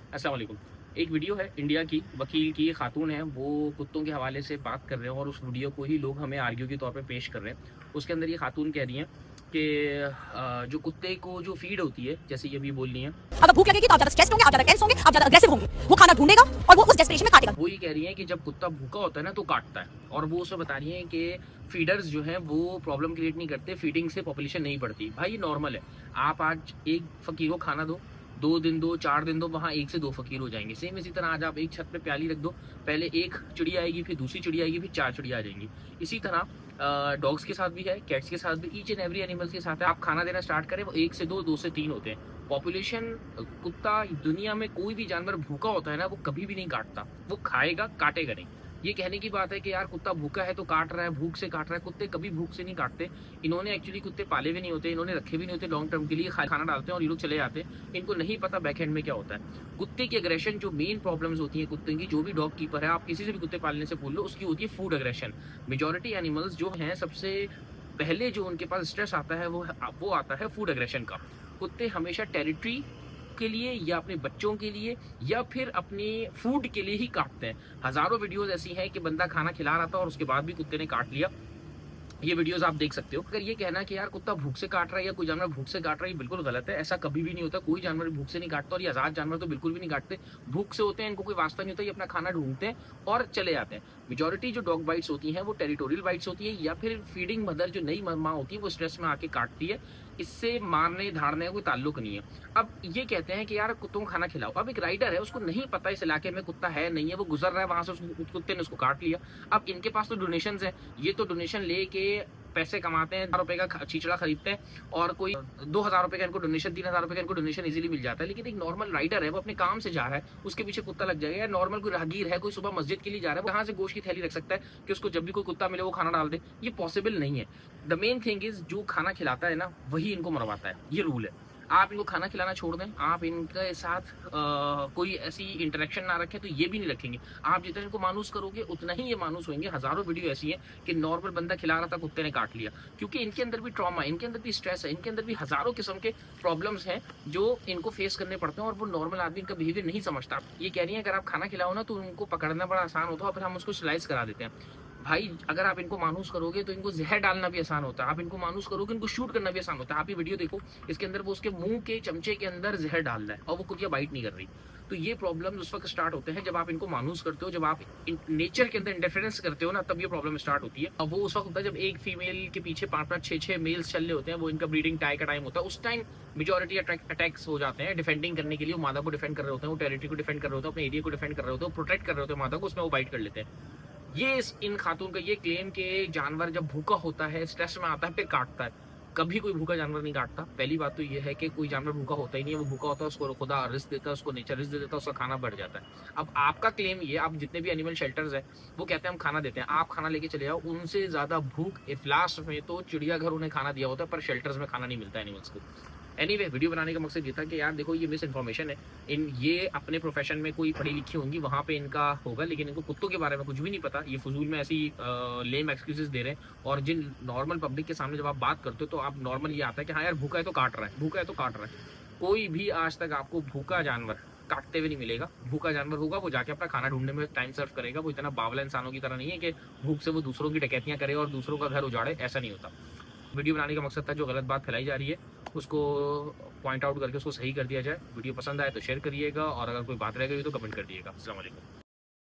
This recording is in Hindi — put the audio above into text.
अस्सलाम वालेकुम। एक वीडियो है इंडिया की वकील की खातून है, वो कुत्तों के हवाले से बात कर रहे हैं और उस वीडियो को ही लोग हमें आर्ग्यू के तौर पे पेश कर रहे हैं। उसके अंदर ये खातून कह रही हैं कि जो कुत्ते को जो फ़ीड होती है, जैसे ये अभी बोल रही हैं, अगर भूख लगेगी तो आप ज्यादा स्ट्रेस्ड होंगे, आप ज्यादा टेंस होंगे, आप ज्यादा अग्रेसिव होंगे। वो खाना ढूंढेगा और वो उस डेस्परेशन में काटेगा। वो ये कह रही हैं कि जब कुत्ता भूखा होता है ना तो काटता है, और वो उसमें बता रही हैं कि फ़ीडर्स जो हैं वो प्रॉब्लम क्रिएट नहीं करते, फ़ीडिंग से पॉपुलेशन नहीं बढ़ती। भाई ये नॉर्मल है, आप आज एक फ़कीर को खाना दो, 2 दिन दो, 4 दिन दो, वहाँ 1 से 2 फ़कीर हो जाएँगे। सेम इसी तरह आज आप एक छत पे प्याली रख दो, पहले 1 चिड़िया आएगी, फिर दूसरी चिड़िया आएगी, फिर 4 चिड़िया आ जाएँगी। इसी तरह डॉग्स के साथ भी है, कैट्स के साथ भी, ईच एंड एवरी एनिमल्स के साथ है। आप खाना देना स्टार्ट करें, वो 1 से 2, 2 से 3 होते हैं। पॉपुलेशन कुत्ता दुनिया में कोई भी जानवर भूखा होता है ना, वो कभी भी नहीं काटता, वो खाएगा, काटेगा नहीं। ये कहने की बात है कि यार कुत्ता भूखा है तो काट रहा है, भूख से काट रहा है। कुत्ते कभी भूख से नहीं काटते। इन्होंने एक्चुअली कुत्ते पाले भी नहीं होते, इन्होंने रखे भी नहीं होते लॉन्ग टर्म के लिए, खाना डालते हैं और ये लोग चले जाते हैं। इनको नहीं पता बैक एंड में क्या होता है। कुत्ते की अग्रेशन जो मेन प्रॉब्लम्स होती हैं कुत्ते की, जो भी डॉग कीपर है, आप किसी से भी कुत्ते पालने से बोल लो, उसकी होती है फूड अग्रेशन। मेजॉरिटी एनिमल्स जो हैं, सबसे पहले जो उनके पास स्ट्रेस आता है वो आता है फूड अग्रेशन का। कुत्ते हमेशा टेरिटरी के लिए या अपने बच्चों के लिए या फिर अपने फूड के लिए ही काटते हैं। हजारों वीडियोस ऐसी हैं कि बंदा खाना खिला रहा था और उसके बाद भी कुत्ते ने काट लिया। ये वीडियोस आप देख सकते हो। अगर ये कहना कि यार कुत्ता भूख से काट रहा है या कोई जानवर भूख से काट रहा है, ये बिल्कुल गलत है। ऐसा कभी भी नहीं होता, कोई जानवर भूख से नहीं काटता, और ये आजाद जानवर तो बिल्कुल भी नहीं काटते। भूख से होते हैं, इनको कोई वास्ता नहीं होता, ये अपना खाना ढूंढते हैं और चले जाते हैं। मेजॉरिटी जो डॉग बाइट्स होती हैं वो टेरिटोरियल बाइट्स होती है, या फिर फीडिंग मदर जो नई माँ होती है वो स्ट्रेस में आके काटती है। इससे मारने धाड़ने का कोई ताल्लुक नहीं है। अब ये कहते हैं कि यार कुत्तों को खाना खिलाओ। अब एक राइडर है, उसको नहीं पता इस इलाके में कुत्ता है नहीं है, वो गुजर रहा है वहां से, उस कुत्ते ने उसको काट लिया। अब इनके पास तो डोनेशन है, ये तो डोनेशन लेके पैसे कमाते हैं, ₹1000 का छिछड़ा खरीदते हैं, और कोई 2000 रुपए का इनको डोनेशन, 3000 रुपए का इनको डोनेशन इजीली मिल जाता है। लेकिन एक नॉर्मल राइडर है, वो अपने काम से जा रहा है, उसके पीछे कुत्ता लग जाएगा। या नॉर्मल कोई राहगीर है, कोई सुबह मस्जिद के लिए जा रहा है, वो कहाँ से गोश्त की थैली रख सकता है कि उसको जब भी कोई कुत्ता मिले वो खाना डाल दे? ये पॉसिबल नहीं है। द मेन थिंग इज जो खाना खिलाता है ना, वही इनको मरवाता है, ये रूल है। आप इनको खाना खिलाना छोड़ दें, आप इनके साथ कोई ऐसी इंटरेक्शन ना रखें, तो ये भी नहीं रखेंगे। आप जितना इनको मानूस करोगे उतना ही ये मानूस होंगे। हजारों वीडियो ऐसी है कि नॉर्मल बंदा खिला रहा था, कुत्ते ने काट लिया, क्योंकि इनके अंदर भी ट्रॉमा है, इनके अंदर भी स्ट्रेस है, इनके अंदर भी हजारों किस्म के प्रॉब्लम्स हैं जो इनको फेस करने पड़ते हैं, और वो नॉर्मल आदमी इनका बिहेवियर नहीं समझता। ये कह रही है अगर आप खाना खिलाओ ना तो उनको पकड़ना बड़ा आसान होता है, और फिर हम उसको स्लाइस करा देते हैं। भाई अगर आप इनको मानूस करोगे तो इनको जहर डालना भी आसान होता है, आप इनको मानूस करोगे इनको शूट करना भी आसान होता है। आप ये वीडियो देखो, इसके अंदर वो उसके मुंह के चमचे के अंदर जहर डाल रहा है और वो कुतिया बाइट नहीं कर रही। तो ये प्रॉब्लम उस वक्त स्टार्ट होते हैं जब आप इनको मानूस करते हो, जब आप नेचर के अंदर इंटरफेरेंस करते हो ना, तब ये प्रॉब्लम स्टार्ट होती है। अब वो उस वक्त होता है जब एक फीमेल के पीछे 5-5, 6-6 मेल्स चल रहे होते हैं, वो इनका ब्रीडिंग टाइम का टाइम होता है। उस टाइम मेजॉरिटी अटैक्स हो जाते हैं डिफेंडिंग करने के लिए। वो मादा को डिफेंड कर रहे होते हैं, वो टेरिटरी को डिफेंड कर रहे होते हैं, अपने एरिया को डिफेंड कर रहे होते हैं, प्रोटेक्ट कर रहे होते हैं मादा को, उसमें वो बाइट कर लेते हैं। ये इन खातून का ये क्लेम के जानवर जब भूखा होता है, स्ट्रेस में आता है, फिर काटता है। कभी कोई भूखा जानवर नहीं काटता। पहली बात तो ये है कि कोई जानवर भूखा होता ही नहीं है। वो भूखा होता है, उसको खुदा रिस्क देता है, उसको नेचर रिस्क दे देता है, उसका खाना बढ़ जाता है। अब आपका क्लेम ये, आप जितने भी एनिमल शेल्टर्स है वो कहते हैं हम खाना देते हैं, आप खाना लेके चले जाओ। उनसे ज्यादा भूख इफ्लास में तो चिड़ियाघर उन्हें खाना दिया होता है, पर शेल्टर्स में खाना नहीं मिलता एनिमल्स को। एनीवे, वीडियो बनाने का मकसद ये था कि यार देखो ये मिस इन्फॉर्मेशन है। ये अपने प्रोफेशन में कोई पढ़ी लिखी होंगी, वहाँ पे इनका होगा, लेकिन इनको कुत्तों के बारे में कुछ भी नहीं पता। ये फजूल में ऐसी लेम एक्सक्यूजेस दे रहे हैं, और जिन नॉर्मल पब्लिक के सामने जब आप बात करते हो तो आप नॉर्मल ये आता है कि हाँ यार भूखा है तो काट रहा है, भूखा है तो काट रहा है। कोई भी आज तक आपको भूखा जानवर काटते हुए नहीं मिलेगा। भूखा जानवर होगा वो जाके अपना खाना ढूंढने में टाइम सर्व करेगा। वो इतना बावला इंसानों की तरह नहीं है कि भूख से वो दूसरों की डकैतियां करे और दूसरों का घर उजाड़े, ऐसा नहीं होता। वीडियो बनाने का मकसद था जो गलत बात फैलाई जा रही है उसको पॉइंट आउट करके उसको सही कर दिया जाए। वीडियो पसंद आए तो शेयर करिएगा, और अगर कोई बात रह गई तो कमेंट कर दिएगा। अस्सलाम वालेकुम।